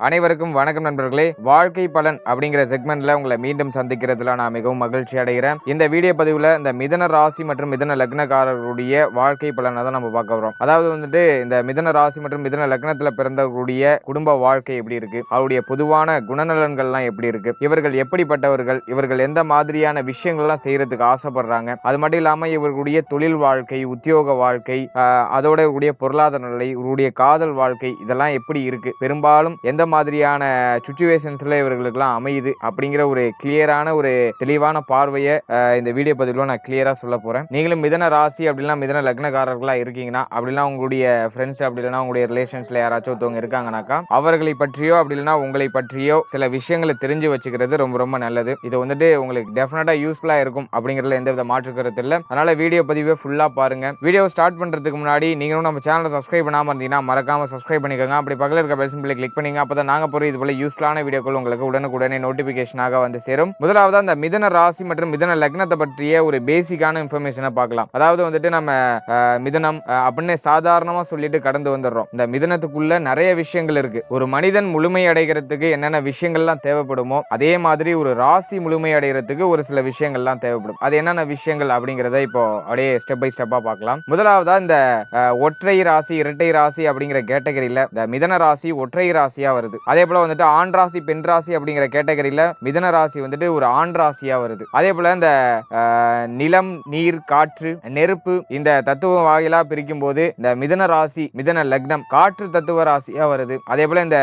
அனைவருக்கும் வணக்கம் நண்பர்களே. வாழ்க்கை பலன் அப்படிங்கிற செக்மெண்ட்ல உங்களை மீண்டும் சந்திக்கிறதுல நான் மிகவும் மகிழ்ச்சி அடைகிறேன். இந்த வீடியோ பதிவுல இந்த மிதுன ராசி மற்றும் மிதுன லக்னக்காரர்களுடைய வாழ்க்கை பலனை தான் நம்ம பார்க்க வரோம். அதாவது இந்த மிதுன ராசி மற்றும் மிதுன லக்னத்துல பிறந்தவர்களுடைய குடும்ப வாழ்க்கை எப்படி இருக்கு, அவருடைய பொதுவான குணநலன்கள்லாம் எப்படி இருக்கு, இவர்கள் எப்படிப்பட்டவர்கள், இவர்கள் எந்த மாதிரியான விஷயங்கள்லாம் செய்யறதுக்கு ஆசைப்படுறாங்க, அது மட்டும் இல்லாம இவர்களுடைய தொழில் வாழ்க்கை, உத்தியோக வாழ்க்கை, அதோட இவருடைய பொருளாதார நிலை, இவருடைய காதல் வாழ்க்கை இதெல்லாம் எப்படி இருக்கு, பெரும்பாலும் எந்த மாதிரியான சிச்சுவேஷன்ஸ்ல இவர்களுக்கெல்லாம் அமையுது அப்படிங்கிற ஒரு கிளியரான ஒரு தெளிவான பார்வையை இந்த வீடியோ பதிவில் நான் கிளியரா சொல்ல போறேன். நீங்களும் மிதன ராசி அப்படின்னா மிதன லக்னக்காரர்களா இருக்கீங்கன்னா, அப்படின்னா உங்களுடைய ஃப்ரெண்ட்ஸ் அப்படி இல்லைன்னா உங்களுடைய ரிலேஷன்ஸ்ல யாராச்சும் ஒருத்தவங்க இருக்காங்கனாக்கா அவர்களை பற்றியோ அப்படி இல்லைன்னா உங்களை பற்றியோ சில விஷயங்களை தெரிஞ்சு வச்சுக்கிறது ரொம்ப ரொம்ப நல்லது. இது உங்களுக்கு டெஃபினட்டா யூஸ்ஃபுல்லா இருக்கும் அப்படிங்கறதுல எந்தவித மாற்று கருத்து இல்லை. அதனால வீடியோ பதிவை ஃபுல்லா பாருங்க. வீடியோ ஸ்டார்ட் பண்றதுக்கு முன்னாடி நீங்களும் நம்ம சேனலை சப்ஸ்கிரைப் பண்ணாம இருந்தீங்கன்னா மறக்காம சப்ஸ்கிரைப் பண்ணிக்கோங்க. அப்படி பக்கத்துல இருக்க பெல் சிம்பலை கிளிக் பண்ணீங்க. அப்பதான் நாங்க போற இது போல யூஸ்ஃபுல்லான வீடியோக்கள் உங்களுக்கு உடனுக்குடனே நோட்டிபிகேஷனாக வந்து சேரும். முதலாவது அந்த மிதுன ராசி மற்றும் மிதுன லக்னத்தை பற்றிய ஒரு பேசிக்கான இன்ஃபர்மேஷனை பார்க்கலாம். அதாவது நம்ம மிதுனம் அப்படின்னு சாதாரணமா சொல்லிட்டு கடந்து வந்துடுறோம். இந்த மிதுனத்துக்குள்ள நிறைய விஷயங்கள் இருக்கு. ஒரு மனிதன் முழுமை அடைகிறதுக்கு என்னென்ன விஷயங்கள்லாம் தேவைப்படுமோ அதே மாதிரி ஒரு ராசி முழுமை அடைகிறதுக்கு ஒரு சில விஷயங்கள்லாம் தேவைப்படும். அது என்னென்ன விஷயங்கள் அப்படிங்கிறத இப்போ அப்படியே ஸ்டெப் பை ஸ்டெப்பா பார்க்கலாம். முதலாவதா இந்த ஒற்றை ராசி இரட்டை ராசி அப்படிங்கிற கேட்டகரியில இந்த மிதுன ராசி ஒற்றை ராசியா வருது. அதே போல ஆண் ராசி பெண் ராசி அப்படிங்கிற கேட்டகரியில மிதுன ராசி ஒரு ஆண் ராசியா வருது. அதே போல இந்த நிலம் நீர் காற்று நெருப்பு இந்த தத்துவ வாயிலா பிரிக்கும் போது இந்த மிதுன ராசி மிதுன லக்னம் காற்று தத்துவ ராசியா வருது. அதே போல இந்த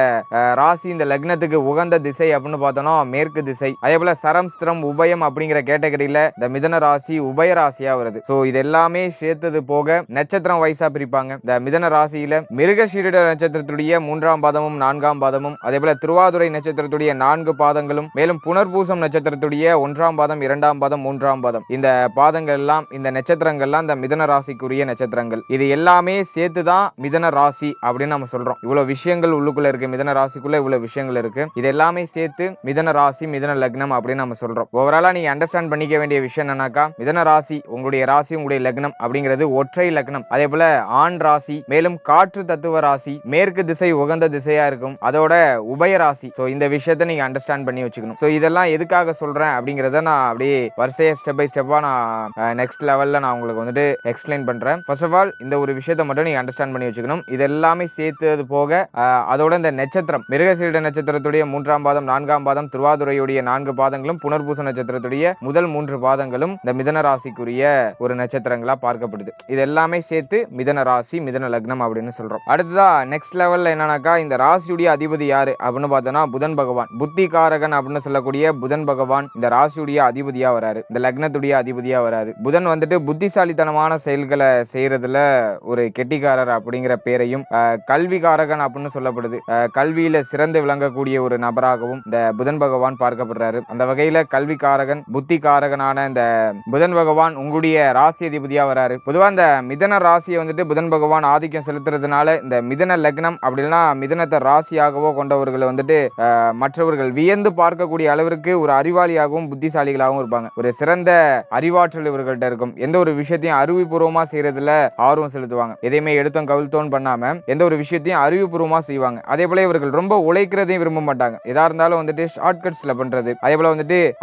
ராசி இந்த லக்னத்துக்கு உகந்த திசை அப்படின்னு பார்த்தோம்னா மேற்கு திசை. அதே போல சரம் ஸ்திரம் உபயம் அப்படிங்கிற கேட்டகரியில இந்த மிதுன ராசி உபய ராசியா வருது. சோ இது எல்லாமே சேர்த்தது போக நட்சத்திரம் வயசா பிரிப்பாங்க. இந்த மிதுன ராசியில மிருகசீரிட நட்சத்திரத்துடைய 3ஆம் பாதமும் 4ஆம் பாதமும், அதே போல திருவாதுரை நட்சத்திரத்துடைய 4 பாதங்களும், மேலும் புனர்பூசம் நட்சத்திரத்துடைய 1ஆம் பாதம் 2ஆம் பாதம் 3ஆம் பாதம் இந்த பாதங்கள் எல்லாம் இந்த நட்சத்திரங்கள்லாம் இந்த மிதுன ராசிக்குரிய நட்சத்திரங்கள். இது எல்லாமே சேர்த்துதான் மிதுன ராசி அப்படின்னு நம்ம சொல்றோம். இவ்வளவு விஷயங்கள் உள்ளுக்குள்ள இருக்கு. மிதுன ராசிக்குள்ள இவ்வளவு விஷயங்கள் இருக்கு. இது எல்லாமே சேர்த்து மிதுன ராசி மிதுன லக்னம் அப்படின்னு நம்ம சொல்றோம். ஓவராலா நீங்க அண்டர்ஸ்டாண்ட் பண்ணிக்க வேண்டிய விஷயம் என்னன்னாக்கா, மிதுன ராசி உங்களுடைய ராசி உங்களுடைய லக்னம் அப்படிங்கிறது ஒற்றை லக்னம். அதே போல ஆண் ராசி, மேலும் காற்று தத்துவ ராசி, மேற்கு திசை உகந்த திசையா இருக்கும். அதோட உபயராசி. சோ இந்த விஷயத்தை நீங்க அண்டர்ஸ்டாண்ட் பண்ணி வச்சுக்கணும். சோ இதெல்லாம் எதுக்காக சொல்றேன் அப்படிங்கறத நான் அப்படியே வரிசையா ஸ்டெப் பை ஸ்டெப்பா நான் நெக்ஸ்ட் லெவல்ல நான் உங்களுக்கு எக்ஸ்பிளைன் பண்றேன். ஃபர்ஸ்ட் ஆஃப் ஆல் இந்த ஒரு விஷயத்தை மட்டும் நீங்க அண்டர்ஸ்டாண்ட் பண்ணி வச்சுக்கணும். இது எல்லாமே சேர்த்தது போக அதோட இந்த நட்சத்திரம் மிருகசீரிட நட்சத்திரத்துடைய 3ஆம் பாதம் 4ஆம் பாதம் திருவாதுரையுடைய 4 பாதங்களும் புனர்பூச நட்சத்திரத்துடைய முதல் 3 பாதங்களும் இந்த மிதுன ராசிக்குரிய ஒரு நட்சத்திரங்களா பார்க்கப்படுது. இது எல்லாமே சேர்த்து மிதுன ராசி மிதுன லக்னம் அப்படின்னு சொல்றோம். அடுத்ததா நெக்ஸ்ட் லெவல்ல என்னன்னாக்கா, இந்த ராசியுடைய அதிபதி யாரு அப்படின்னு பார்த்தோம்னா புதன் பகவான். புத்தி காரகன் அப்படின்னு சொல்லக்கூடிய புதன் பகவான் இந்த ராசியுடைய அதிபதியா வராரு. இந்த லக்னத்துடைய அதிபதியா வராது. புதன் புத்திசாலித்தனமான செயல்களை செய்யறதுல ஒரு கெட்டிக்காரர் அப்படிங்கிற பேரையும், கல்வி காரகன் அப்படின்னு சொல்லப்படுது. கல்வியில சிறந்து விளங்கக்கூடிய ஒரு நபராகவும் இந்த புதன் பகவான் பார்க்கப்படுறாரு. அந்த வகையில கல்வி காரகன் புத்தி காரகனான இந்த புதன் பகவான் உங்களுடைய ராசி அதிபதியா வராரு. பொதுவா இந்த மிதன ராசியை புதன் பகவான் ஆதிக்கம் செலுத்துறதுனால இந்த மிதன லக்னம் அப்படின்னா மிதனத்தை ராசியாகவோ கொண்டவர்களை மற்றவர்கள் வியந்து பார்க்கக்கூடிய அளவிற்கு ஒரு அறிவாளியாகவும் புத்திசாலிகளாகவும் இருப்பாங்க. ஒரு சிறந்த அறிவாற்றல் இவர்கள்ட்ட இருக்கும். எந்த ஒரு விஷயத்தையும் அறிவுபூர்வமா செய்யறதுல ஆர்வம் செலுத்துவாங்க. எதையுமே எடுத்தோம் கவிழ்த்தோன்னு பண்ணாம எந்த ஒரு விஷயத்தையும் அறிவுபூர்வமா செய்வாங்க. அதே போல இவர்கள் ரொம்ப உழைக்கிறதையும் விரும்ப மாட்டாங்க. எதா இருந்தாலும் ஷார்ட்கட்ஸ்ல பண்றது. அதே போல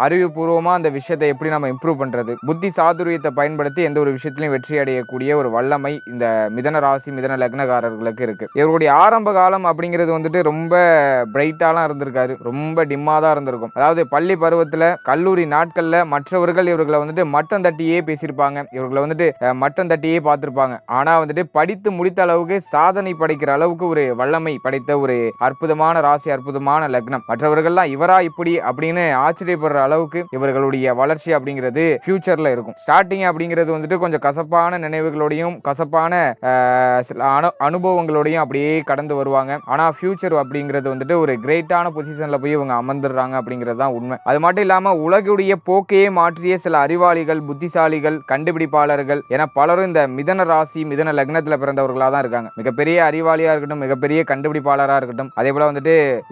அறிவுபூர்வமா அந்த விஷயத்தை எப்படி நம்ம இம்ப்ரூவ் பண்றது, புத்தி சாதுரியத்தை பயன்படுத்தி எந்த ஒரு விஷயத்திலையும் வெற்றி அடையக்கூடிய ஒரு வல்லமை இந்த மிதன ராசி மிதன லக்னக்காரர்களுக்கு இருக்கு. இவருடைய ஆரம்ப காலம் அப்படிங்கிறது ரொம்ப பிரைட்டாலாம் இருந்திருக்காரு. ரொம்ப டிம்மா தான் இருந்திருக்கும். அதாவது பள்ளி பருவத்துல கல்லூரி நாட்கள்ல மற்றவர்கள் இவர்களை மட்டம் தட்டியே பேசியிருப்பாங்க. இவர்களை மட்டம் தட்டியே பார்த்திருப்பாங்க. ஆனா படித்து முடித்த அளவுக்கு சாதனை படைக்கிற அளவுக்கு ஒரு வல்லமை படைத்த ஒரு அற்புதமான ராசி அற்புதமான லக்னம். மற்றவர்கள்லாம் இவரா இப்படி அப்படின்னு ஆச்சரியப்படுற அளவுக்கு இவர்களுடைய வளர்ச்சி அப்படிங்கிறது ஃபியூச்சர்ல இருக்கும். ஸ்டார்டிங் அப்படிங்கிறது கொஞ்சம் கசப்பான நினைவுகளோடையும் கசப்பான சில அனுபவங்களோடையும் அப்படியே கடந்து வருவாங்க. ஆனா ஃபியூச்சர் அப்படிங்கிறது ஒரு கிரேட்டான பொசிஷன்ல போய் இவங்க அமர்ந்துடுறாங்க அப்படிங்கிறது தான் உண்மை. அது மட்டும் இல்லாம உலகுடைய போக்கையே மாற்றிய சில அறிவாளிகள் புத்திசாலிகள் கண்டுபிடிப்பாளர்கள் என பலரும் இந்த மிதன ராசி மிதன லக்னத்துல பிறந்தவர்களா தான் இருக்காங்க. மிகப்பெரிய அறிவாளியா இருக்கட்டும், மிகப்பெரிய கண்டுபிடிப்பாளரா இருக்கட்டும், அதே போல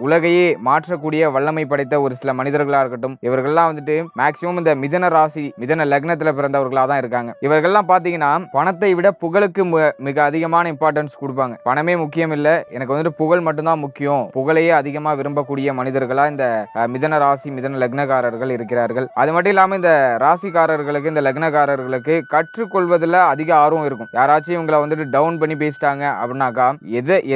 உலகையே மாற்றக்கூடிய வல்லமை படைத்த ஒரு சில மனிதர்களா இருக்கட்டும், இவர்கள்லாம் மேக்சிமம் இந்த மிதன ராசி மிதன லக்னத்துல பிறந்தவர்களா தான் இருக்காங்க. இவர்கள்லாம் பாத்தீங்கன்னா பணத்தை விட புகழுக்கு மிக அதிகமான இம்பார்ட்டன்ஸ் கொடுப்பாங்க. பணமே முக்கியம் இல்ல, எனக்கு புகழ் மட்டும்தான் முக்கியம் புகழையும் புகழையே அதிகமா விரும்பக்கூடிய மனிதர்களா இந்த மிதன ராசி மிதன லக்னக்காரர்கள் இருக்கிறார்கள். அது மட்டும் இல்லாம இந்த ராசிக்காரர்களுக்கு இந்த லக்னக்காரர்களுக்கு கற்றுக்கொள்வதில் அதிக ஆர்வம் இருக்கும். யாராச்சும் இவங்களை வந்துட்டு டவுன் பண்ணி பேசிட்டாங்க அப்படின்னாக்கா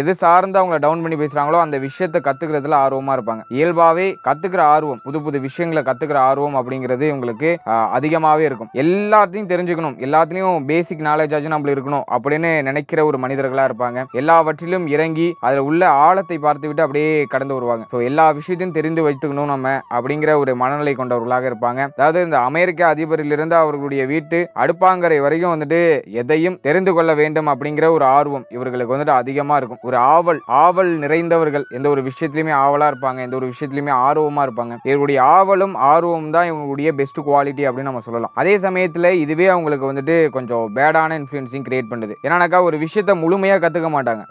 எது சார்ந்து அவங்களை டவுன் பண்ணி பேசுறாங்களோ அந்த விஷயத்தை கத்துக்கிறதுல ஆர்வமா இருப்பாங்க. இயல்பாவே கத்துக்கிற ஆர்வம், புது புது விஷயங்களை கத்துக்கிற ஆர்வம் அப்படிங்கிறது இவங்களுக்கு அதிகமாவே இருக்கும். எல்லாத்தையும் தெரிஞ்சுக்கணும், எல்லாத்துலயும் பேசிக் நாலேஜ் ஆச்சும் நம்மளுக்கு இருக்கணும் அப்படின்னு நினைக்கிற ஒரு மனிதர்களா இருப்பாங்க. எல்லாவற்றிலும் இறங்கி அதுல உள்ள ஆழத்தை பார்த்து விட்டு அப்படியே கடந்து வருவாங்க. ஸோ எல்லா விஷயத்தையும் தெரிந்து வைத்துக்கணும் நம்ம அப்படிங்கிற ஒரு மனநிலை கொண்டவர்களாக இருப்பாங்க. அதாவது இந்த அமெரிக்க அதிபரிலிருந்து அவர்களுடைய வீட்டு அடுப்பாங்கரை வரைக்கும் வந்துட்டு எதையும் தெரிந்து கொள்ள வேண்டும் அப்படிங்கிற ஒரு ஆர்வம் இவர்களுக்கு வந்துட்டு அதிகமா இருக்கும். ஒரு ஆவல் நிறைந்தவர்கள், எந்த ஒரு விஷயத்திலுமே ஆவலா இருப்பாங்க, எந்த ஒரு விஷயத்திலுமே ஆர்வமா இருப்பாங்க. இவருடைய ஆவலும் ஆர்வம் தான் இவங்களுடைய பெஸ்ட் குவாலிட்டி அப்படின்னு நம்ம சொல்லலாம். அதே சமயத்துல இதுவே அவங்களுக்கு வந்துட்டு கொஞ்சம் பேடான இன்ஃப்ளூயன்சிங் கிரியேட் பண்ணுது. ஏன்னாக்கா ஒரு விஷயத்தை முழுமையா கத்துக்க மாட்டாங்க.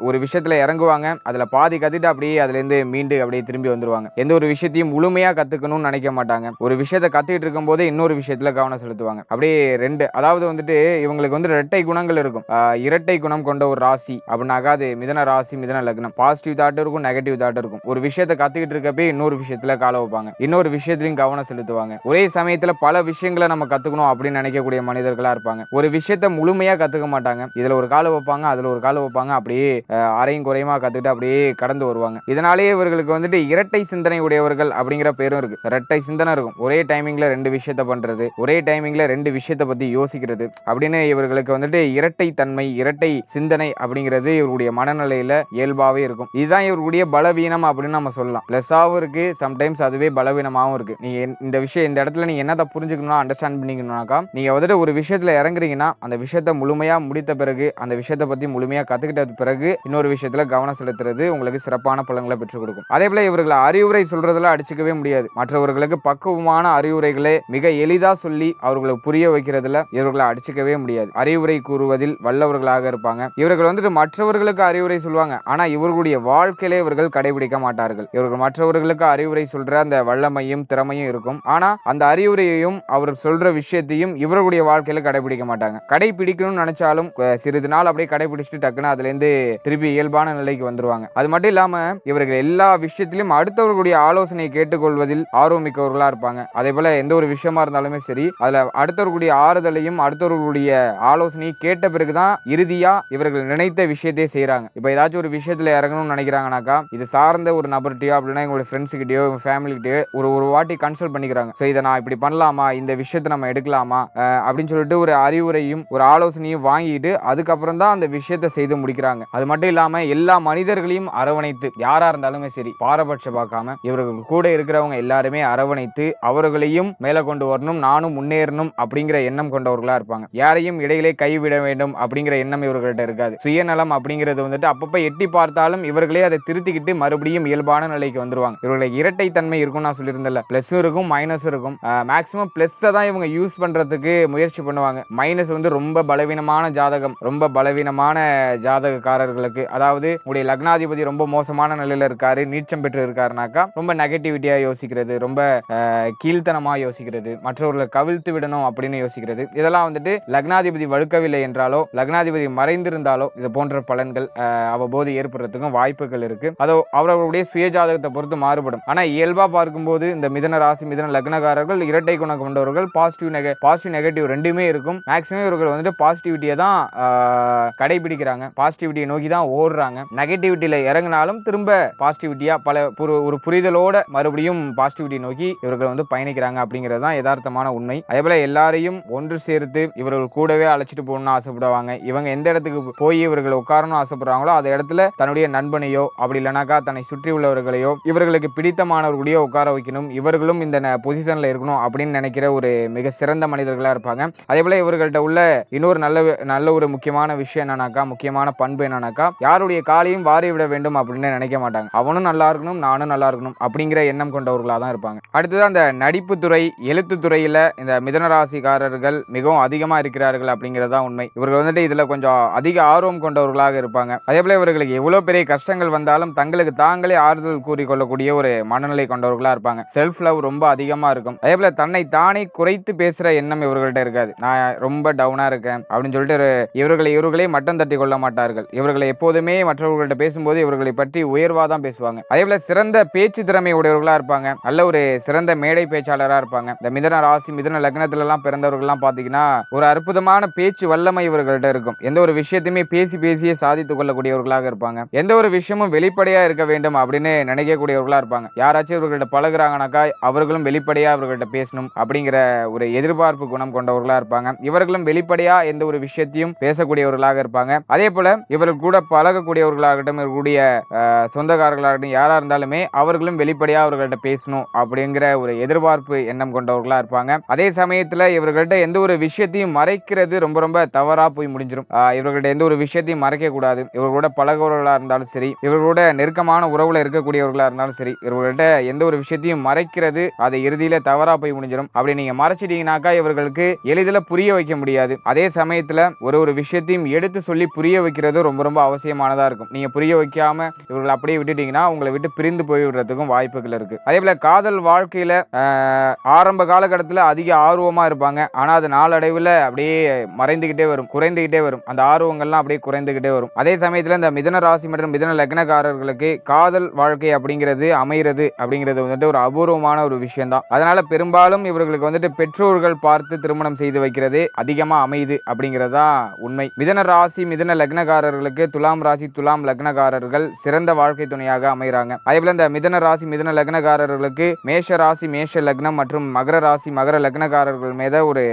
ஒரு விஷயத்துல இறங்குவாங்க, அதுல பாதி கத்துட்டு அப்படியே அதுல இருந்து மீண்டு அப்படியே திரும்பி வந்துருவாங்க. எந்த ஒரு விஷயத்தையும் முழுமையா கத்துக்கணும்னு நினைக்க மாட்டாங்க. ஒரு விஷயத்தை கத்துக்கிட்டு இருக்கும் போதே இன்னொரு விஷயத்துல கவனம் செலுத்துவாங்க. அப்படியே ரெண்டு, அதாவது வந்துட்டு இவங்களுக்கு வந்து இரட்டை குணங்கள் இருக்கும். இரட்டை குணம் கொண்ட ஒரு ராசி அப்படின்னாக்கா அது மிதன ராசி மிதன லக்னம். பாசிட்டிவ் தாட் இருக்கும், நெகட்டிவ் தாட் இருக்கும். ஒரு விஷயத்தை கத்துக்கிட்டு இருக்கப்பே இன்னொரு விஷயத்துல கால வைப்பாங்க, இன்னொரு விஷயத்திலையும் கவனம் செலுத்துவாங்க. ஒரே சமயத்துல பல விஷயங்களை நம்ம கத்துக்கணும் அப்படின்னு நினைக்கக்கூடிய மனிதர்களா இருப்பாங்க. ஒரு விஷயத்தை முழுமையா கத்துக்க மாட்டாங்க. இதுல ஒரு கால வைப்பாங்க, அதுல ஒரு கால வைப்பாங்க, அப்படியே அரையும் குறையுமா கத்துக்கிட்டு அப்படியே கடந்து வருவாங்க. இதனாலேயே இவர்களுக்கு வந்துட்டு இரட்டை சிந்தனை உடையவர்கள் அப்படிங்கிற பேரும் இருக்கு. இரட்டை சிந்தனை இருக்கும். ஒரே டைமிங்ல ரெண்டு விஷயத்தை பண்றது, ஒரே டைமிங்ல ரெண்டு விஷயத்தை பத்தி யோசிக்கிறது அப்படின்னு இவர்களுக்கு வந்துட்டு இரட்டை தன்மை, இரட்டை சிந்தனை அப்படிங்கிறது இவருடைய மனநிலையில இயல்பாவே இருக்கும். இதுதான் இவருடைய பலவீனம் அப்படின்னு நம்ம சொல்லலாம். பிளஸ்ஸாவும் இருக்கு, சம்டைம்ஸ் அதுவே பலவீனமாகவும் இருக்கு. நீங்க இந்த விஷயம் இந்த இடத்துல நீங்க என்னதை புரிஞ்சுக்கணும், அண்டர்ஸ்டாண்ட் பண்ணிக்கணும்னாக்கா, நீங்க வந்துட்டு ஒரு விஷயத்துல இறங்குறீங்கன்னா அந்த விஷயத்தை முழுமையா முடித்த பிறகு, அந்த விஷயத்தை பத்தி முழுமையா கத்துக்கிட்ட பிறகு இன்னொரு விஷயத்துல கவனம் செலுத்துறது உங்களுக்கு சிறப்பான பலன்களை பெற்றுக் கொடுக்கும். அதே போல இவர்களை அறிவுரை சொல்றதுல அடிச்சுக்கவே முடியாது. மற்றவர்களுக்கு பக்குவமான அறிவுரைகளை மிக எளிதா சொல்லி அவர்களுக்கு புரிய வைக்கிறதுல இவர்களை அடிச்சுக்கவே முடியாது. அறிவுரை கூறுவதில் வல்லவர்களாக இருப்பாங்க. இவர்கள் வந்துட்டு மற்றவர்களுக்கு அறிவுரை சொல்லுவாங்க, ஆனா இவர்களுடைய வாழ்க்கையிலே இவர்கள் கடைபிடிக்க மாட்டார்கள். இவர்கள் மற்றவர்களுக்கு அறிவுரை சொல்ற அந்த வல்லமையும் திறமையும் இருக்கும், ஆனா அந்த அறிவுரையையும் அவர் சொல்ற விஷயத்தையும் இவர்களுடைய வாழ்க்கையில கடைபிடிக்க மாட்டாங்க. கடைபிடிக்கணும்னு நினைச்சாலும் சிறிது நாள் அப்படியே கடைபிடிச்சிட்டு டக்குன்னு அதுல இருந்து திருப்பி இயல்பான நிலைக்கு வந்துருவாங்க. அது மட்டும் இல்லாம இவர்கள் எல்லா விஷயத்திலும் அடுத்தவர்களுடைய ஆலோசனை கேட்டுக்கொள்வதில் ஆர்வமிக்கவர்களா இருப்பாங்க. அதே போல எந்த ஒரு விஷயமா இருந்தாலுமே சரி, அதுல அடுத்தவர்களுடைய ஆறுதலையும் அடுத்தவர்களுடைய ஆலோசனையை கேட்ட பிறகுதான் இறுதியா இவர்கள் நினைத்த விஷயத்தையே செய்யறாங்க. இப்ப ஏதாச்சும் ஒரு விஷயத்துல இறங்கணும்னு நினைக்கிறாங்கனாக்கா, இது சார்ந்த ஒரு நபர்கிட்டயோ அப்படின்னா எங்களுடைய ஃப்ரெண்ட்ஸ் கிட்டயோ ஃபேமிலி கிட்டயோ ஒரு வாட்டி கன்சல்ட் பண்ணிக்கிறாங்க. சோ இதை நான் இப்படி பண்ணலாமா, இந்த விஷயத்தை நம்ம எடுக்கலாமா அப்படின்னு சொல்லிட்டு ஒரு அறிவுரையும் ஒரு ஆலோசனையும் வாங்கிட்டு அதுக்கப்புறம் தான் அந்த விஷயத்தை செய்து முடிக்கிறாங்க. அது மட்டும் இல்லாம எல்லா மனிதர்களையும் அரவணைத்து, யாரா இருந்தாலுமே சரி பாரபட்ச பார்க்காம இவர்கள் கூட இருக்கிறவங்க எல்லாருமே அரவணைத்து அவர்களையும் மேல கொண்டு வரணும், நானும் முன்னேறணும் அப்படிங்கிற எண்ணம் கொண்டவர்களா இருப்பாங்க. யாரையும் இடையிலே கைவிட வேண்டும் அப்படிங்கிற எண்ணம் இவர்கள்ட்ட இருக்காது. சுயநலம் அப்படிங்கிறது வந்துட்டு அப்பப்ப எட்டி பார்த்தாலும் இவர்களே அதை திருத்திக்கிட்டு மறுபடியும் இயல்பான நிலைக்கு வந்துருவாங்க. இவர்களுக்கு இரட்டை தன்மை இருக்கும். நான் சொல்லியிருந்தேன்ல, பிளஸும் இருக்கும் மைனஸும் இருக்கும். மேக்சிமம் பிளஸ் தான் இவங்க யூஸ் பண்றதுக்கு முயற்சி பண்ணுவாங்க. மைனஸ் வந்து ரொம்ப பலவீனமான ஜாதகம், ரொம்ப பலவீனமான ஜாதகக்காரர்களுக்கு, அதாவது உங்களுடைய லக்னாதிபதி ரொம்ப மோசமான நிலையில இருக்காரு, நீச்சம் பெற்று இருக்காருனாக்கா ரொம்ப நெகட்டிவிட்டியா யோசிக்கிறது, ரொம்ப கீழ்த்தனமா யோசிக்கிறது, மற்றவர்களை கவிழ்த்து விடணும் அப்படின்னு யோசிக்கிறது, இதெல்லாம் வந்துட்டு லக்னாதிபதி வழுக்கவில்லை என்றாலோ லக்னாதிபதி மறைந்திருந்தாலோ இது போன்ற பலன்கள் அவ்வப்போது ஏற்படுறதுக்கும் வாய்ப்புகள் இருக்கு. அதோ அவர்களுடைய சுய ஜாதகத்தை பொறுத்து மாறுபடும். ஆனா இயல்பா பார்க்கும்போது இந்த மிதன ராசி மிதன லக்னக்காரர்கள் இரட்டை குணம் கொண்டவர்கள். பாசிட்டிவ் நெகட்டிவ் ரெண்டுமே இருக்கும். மேக்ஸிமம் இவர்கள் வந்துட்டு பாசிட்டிவிட்டியை தான் கடைபிடிக்கிறாங்க, பாசிட்டிவிட்டியை நோக்கி தான் ஓடுறாங்க. நெகட்டிவிட்டியில இறங்கினாலும் திரும்ப பாசிட்டிவிட்டியா ஒரு புரிதலோட மறுபடியும் பாசிட்டிவிட்டி நோக்கி இவர்கள் வந்து பயணிக்கிறாங்க அப்படிங்கிறது தான் யதார்த்தமான உண்மை. அதே போல எல்லாரையும் ஒன்று சேர்த்து இவர்கள் கூடவே அழைச்சிட்டு போகணும்னு ஆசைப்படுவாங்க. இவங்க எந்த இடத்துக்கு போய் இவர்கள் உட்காரணும் ஆசைப்படுறாங்களோ அந்த இடத்துல தன்னுடைய நண்பனையோ அப்படி இல்லைனாக்கா தன்னை சுற்றி உள்ளவர்களையோ இவர்களுக்கு பிடித்தமானவர்களையோ உட்கார வைக்கணும், இவர்களும் இந்த பொசிஷன்ல இருக்கணும் அப்படின்னு நினைக்கிற ஒரு மிக சிறந்த மனிதர்களா இருப்பாங்க. அதே போல இவர்கள்ட்ட உள்ள இன்னொரு நல்ல ஒரு முக்கியமான விஷயம் என்னன்னாக்கா, முக்கியமான பண்பு என்னன்னாக்கா, யாருடைய காலையும் வாரி விட வேண்டும் அப்படின்னு நினைக்க மாட்டாங்க. அவனும் நல்லா இருக்கணும், நானும் நல்லா இருக்கணும் அப்படிங்கிற எண்ணம் கொண்டவர்களா தான் இருப்பாங்க. அடுத்தது அந்த நடிப்பு துறை, எழுத்து துறையில இந்த மிதனராசிக்காரர்கள் மிகவும் அதிகமா இருக்கிறார்கள் அப்படிங்கிறது தான் உண்மை. இவர்கள் வந்துட்டு இதுல கொஞ்சம் அதிக ஆர்வம் கொண்டவர்களாக இருப்பாங்க. அதே போல இவர்களுக்கு எவ்வளவு பெரிய கஷ்டங்கள் வந்தாலும் தங்களுக்கு தாங்களே ஆறுதல் கூறிக்கொள்ளக்கூடிய ஒரு மனநிலை கொண்டவர்களா இருப்பாங்க. செல்ஃப் லவ் ரொம்ப அதிகமா இருக்கும். அதே போல தன்னை தானே குறைத்து பேசுற எண்ணம் இவர்கள்ட்ட இருக்காது. நான் ரொம்ப டவுனா இருக்கேன் அப்படின்னு சொல்லிட்டு இவர்களே மட்டம் தட்டி கொள்ள மாட்டார்கள். இவர்களை எப்போதுமே மற்றவர்கள்ட்ட பேசும்போது இவர்கள் உங்களை பற்றி உயர்வா தான் பேசுவாங்க. அதே போல சிறந்த பேச்சு திறமை உடையவர்களா இருப்பாங்க. நல்ல ஒரு சிறந்த மேடை பேச்சாளரா இருப்பாங்க. இந்த மிதுன ராசி மிதுன லக்னத்துல எல்லாம் பிறந்தவர்கள் எல்லாம் பாத்தீங்கன்னா ஒரு அற்புதமான பேச்சு வல்லமை இவர்கள்ட்ட இருக்கும். எந்த ஒரு விஷயத்தையுமே பேசியே சாதித்துக் கொள்ளக்கூடியவர்களாக இருப்பாங்க. எந்த ஒரு விஷயமும் வெளிப்படையா இருக்க வேண்டும் அப்படின்னு நினைக்கக்கூடியவர்களா இருப்பாங்க. யாராச்சும் இவர்கள்ட்ட பழகுறாங்கனாக்கா அவர்களும் வெளிப்படையா அவர்கள்ட்ட பேசணும் அப்படிங்கிற ஒரு எதிர்பார்ப்பு குணம் கொண்டவர்களா இருப்பாங்க. இவர்களும் வெளிப்படையா எந்த ஒரு விஷயத்தையும் பேசக்கூடியவர்களாக இருப்பாங்க. அதே போல இவர்கள் கூட பழகக்கூடியவர்களாகட்டும், இவர்களுடைய சொந்தக்காரர்களாகட்டும் யாரா இருந்தாலுமே அவர்களும் வெளிப்படையா அவர்கள்ட்ட பேசணும் அப்படிங்கிற ஒரு எதிர்பார்ப்பு எண்ணம் கொண்டவர்களா இருப்பாங்க. அதே சமயத்துல இவர்கள்ட்ட எந்த ஒரு விஷயத்தையும் மறைக்கிறது ரொம்ப ரொம்ப தவறா போய் முடிஞ்சிடும். இவர்கள்ட்ட எந்த ஒரு விஷயத்தையும் மறைக்க கூடாது. இவர்களோட பழகுவர்களா இருந்தாலும் சரி, இவர்களோட நெருக்கமான உறவுல இருக்கக்கூடியவர்களா இருந்தாலும் சரி, இவர்கள்ட்ட எந்த ஒரு விஷயத்தையும் மறைக்கிறது அது இறுதியில தவறா போய் முடிஞ்சிடும். அப்படி நீங்க மறைச்சிட்டீங்கன்னாக்கா இவர்களுக்கு எளிதில் புரிய வைக்க முடியாது. அதே சமயத்துல ஒரு விஷயத்தையும் எடுத்து சொல்லி புரிய வைக்கிறது ரொம்ப ரொம்ப அவசியமானதா இருக்கும். நீங்க புரிய வைக்காம இவர்கள் அப்படியே விட்டுட்டீங்கன்னா உங்களை விட்டு பிரிந்து போய்விடுறதுக்கும் வாய்ப்புகள் இருக்கு. அதே போல காதல் வாழ்க்கையில ஆரம்ப காலகட்டத்தில் அதிக ஆர்வமா இருப்பாங்க. ஆனா அது நாளடைவில் அப்படியே மறைந்துகிட்டே வரும், குறைந்துகிட்டே வரும். அந்த ஆர்வங்கள்லாம் அப்படியே குறைந்துகிட்டே வரும். அதே சமயத்தில் இந்த மிதுன ராசி மற்றும் மிதுன லக்னக்காரர்களுக்கு காதல் வாழ்க்கை அப்படிங்கிறது அமைகிறது அப்படிங்கிறது வந்துட்டு ஒரு அபூர்வமான ஒரு விஷயம் தான். அதனால பெரும்பாலும் இவர்களுக்கு வந்துட்டு பெற்றோர்கள் பார்த்து திருமணம் செய்து வைக்கிறது அதிகமா அமையுது அப்படிங்கிறது தான் உண்மை. மிதுன ராசி மிதுன லக்னக்காரர்களுக்கு துலாம் ராசி துலாம் லக்னக்காரர்கள் சிறந்த வாழ்க்கை துணையாக அமைகிறாங்க. அதே போல இந்த மிதுன ராசி மிதுன லக்னக்காரர்களுக்கு மேஷ ராசி மேஷ லக்னம் மற்றும் மகர ராசி மகர லக்னக்காரர்கள் மீது ஒரு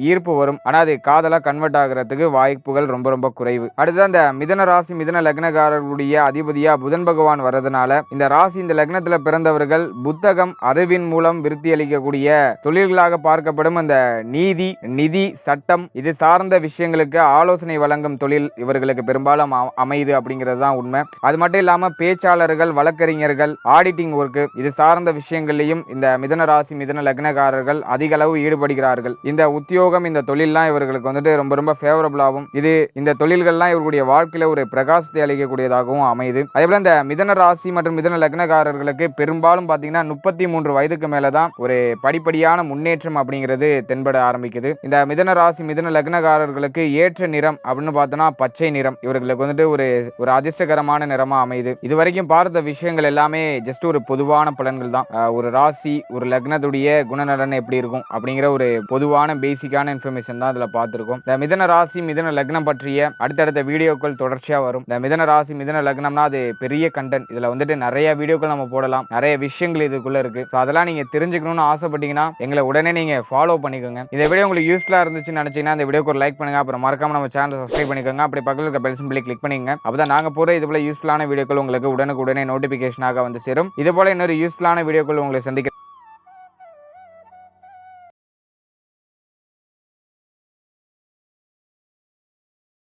ஈர்ப்பு வரும். ஆனா அது காதலா கன்வெர்ட் ஆகிறதுக்கு வாய்ப்புகள் ரொம்ப ரொம்ப குறைவு. அடுத்து அந்த மிதுன ராசி மிதுன லக்னக்காரர்களுடைய அதிபதியா புதன் பகவான் வரதுனால இந்த ராசி இந்த லக்னத்துல பிறந்தவர்கள் புத்தகம் அறிவின் மூலம் விருத்தி அளிக்கக்கூடிய தொழில்களாக பார்க்கப்படும் அந்த நீதி நிதி சட்டம் இது சார்ந்த விஷயங்களுக்கு ஆலோசனை வழங்கும் தொழில் இவர்களுக்கு பெரும்பாலும் அமையுது அப்படிங்கிறது தான் உண்மை. அது மட்டும் இல்லாம பேச்சாளர்கள் வழக்கறிஞர்கள் ஆடிட்டிங் ஒர்க் இது சார்ந்த விஷயங்களையும் இந்த மிதுன ராசி மிதுன லக்னக்காரர்கள் அதிக அளவு ஈடுபடுகிறார்கள். இந்த உத்தியோகம் இந்த தொழில்லாம் இவர்களுக்கு வந்துட்டு ரொம்ப ரொம்ப ஃபேவரபிளாகவும் இது இந்த தொழில்கள்லாம் இவர்களுடைய வாழ்க்கையில ஒரு பிரகாசத்தை அளிக்கக்கூடியதாகவும் அமையுது. அதே போல இந்த மிதுன ராசி மற்றும் மிதுன லக்னக்காரர்களுக்கு பெரும்பாலும் பாத்தீங்கன்னா 33 வயதுக்கு மேலதான் ஒரு படிப்படியான முன்னேற்றம் அப்படிங்கிறது தென்பட ஆரம்பிக்குது. இந்த மிதுன ராசி மிதுன லக்னக்காரர்களுக்கு ஏற்ற நிறம் அப்படின்னு பார்த்தோம்னா பச்சை நிறம் இவர்களுக்கு வந்துட்டு ஒரு அதிர்ஷ்டகரமான நிறமா அமையுது. இதுவரைக்கும் பார்த்த விஷயங்கள் எல்லாமே ஜஸ்ட் ஒரு பொதுவான பலன்கள் தான். ஒரு ராசி ஒரு லக்னத்துடைய குணநலன் எப்படி இருக்கும் அப்படிங்கிற ஒரு பொதுவான பேசிக்கான இன்ஃபர்மேஷன் தான் இதுல பார்த்திருக்கோம். இந்த மிதுன ராசி மிதுன லக்னம் பற்றிய அடுத்தடுத்த வீடியோக்கள் தொடர்ச்சியா வரும். இந்த மிதுன ராசி மிதுன லக்னம்னா அது பெரிய கண்டென்ட். இதுல வந்துட்டு நிறைய வீடியோக்கள் நம்ம போடலாம், நிறைய விஷயங்கள் இதுக்குள்ள இருக்கு. அதெல்லாம் நீங்க தெரிஞ்சுக்கணும்னு ஆசைப்பட்டீங்கன்னா எங்களை உடனே நீங்க ஃபாலோ பண்ணிக்கோங்க. இந்த வீடியோ உங்களுக்கு யூஸ்ஃபுல்லா இருந்துச்சுன்னு நினைச்சீங்கன்னா இந்த வீடியோக்கு ஒரு லைக் பண்ணுங்க. அப்புறம் மறக்காம நம்ம சேனலை சப்ஸ்கிரைப் பண்ணிக்கோங்க. அப்படி பக்கத்துல இருக்க பெல் சிம்பலை கிளிக் பண்ணிக்கங்க. அப்பதான் நாங்க போற இது போல யூஸ்ஃபுல்லான வீடியோக்கள் உங்களுக்கு உடனுக்குடனே நோட்டிபிகேஷனாக வந்து சேரும். இது போல இன்னொரு யூஸ்ஃபுல்லான வீடியோக்கள் உங்களை சந்திக்க